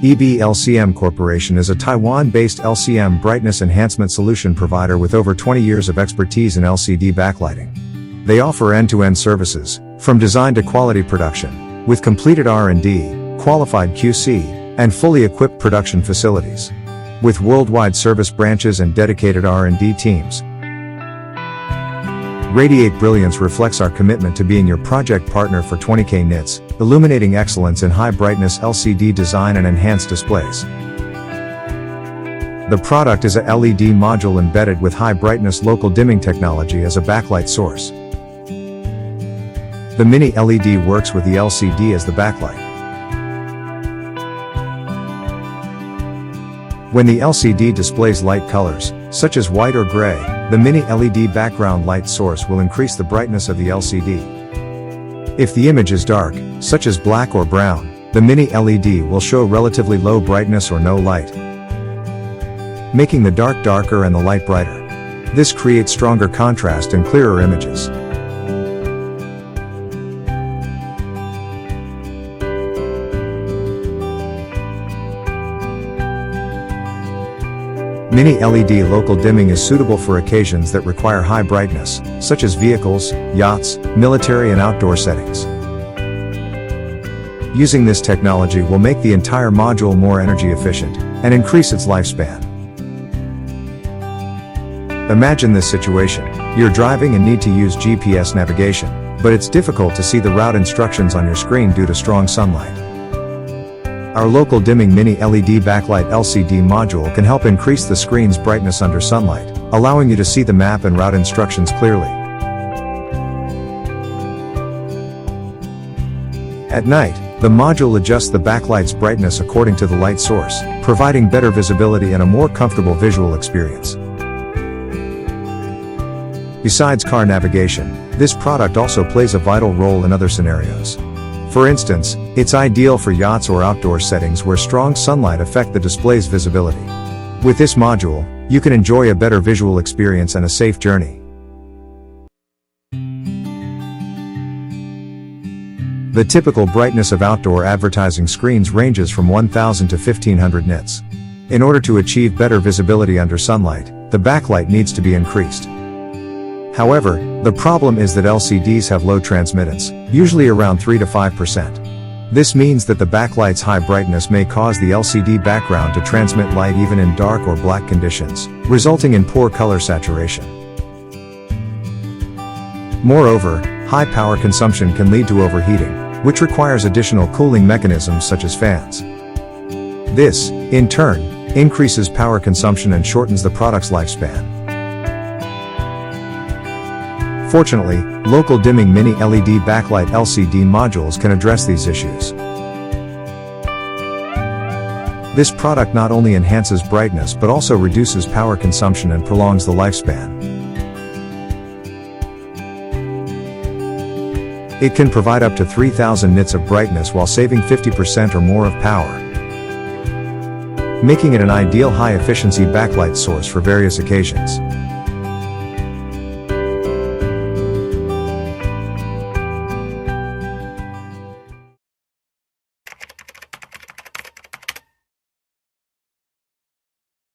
EB-LCM Corporation is a Taiwan-based LCM brightness enhancement solution provider with over 20 years of expertise in LCD backlighting. They offer end-to-end services, from design to quality production, with completed R&D, qualified QC, and fully equipped production facilities. With worldwide service branches and dedicated R&D teams, Radiate Brilliance reflects our commitment to being your project partner for 20K nits, illuminating excellence in high-brightness LCD design and enhanced displays. The product is a LED module embedded with high-brightness local dimming technology as a backlight source. The mini LED works with the LCD as the backlight. When the LCD displays light colors, such as white or gray, the mini LED background light source will increase the brightness of the LCD. If the image is dark, such as black or brown, the mini LED will show relatively low brightness or no light, making the dark darker and the light brighter. This creates stronger contrast and clearer images. Mini LED local dimming is suitable for occasions that require high brightness, such as vehicles, yachts, military and outdoor settings. Using this technology will make the entire module more energy efficient and increase its lifespan. Imagine this situation: you're driving and need to use GPS navigation, but it's difficult to see the route instructions on your screen due to strong sunlight. Our local dimming mini LED backlight LCD module can help increase the screen's brightness under sunlight, allowing you to see the map and route instructions clearly. At night, the module adjusts the backlight's brightness according to the light source, providing better visibility and a more comfortable visual experience. Besides car navigation, this product also plays a vital role in other scenarios. For instance, it's ideal for yachts or outdoor settings where strong sunlight affect the display's visibility. With this module, you can enjoy a better visual experience and a safe journey. The typical brightness of outdoor advertising screens ranges from 1000 to 1500 nits. In order to achieve better visibility under sunlight, the backlight needs to be increased. However, the problem is that LCDs have low transmittance, usually around 3 to 5%. This means that the backlight's high brightness may cause the LCD background to transmit light even in dark or black conditions, resulting in poor color saturation. Moreover, high power consumption can lead to overheating, which requires additional cooling mechanisms such as fans. This, in turn, increases power consumption and shortens the product's lifespan. Fortunately, local dimming mini LED backlight LCD modules can address these issues. This product not only enhances brightness but also reduces power consumption and prolongs the lifespan. It can provide up to 3000 nits of brightness while saving 50% or more of power, making it an ideal high-efficiency backlight source for various occasions.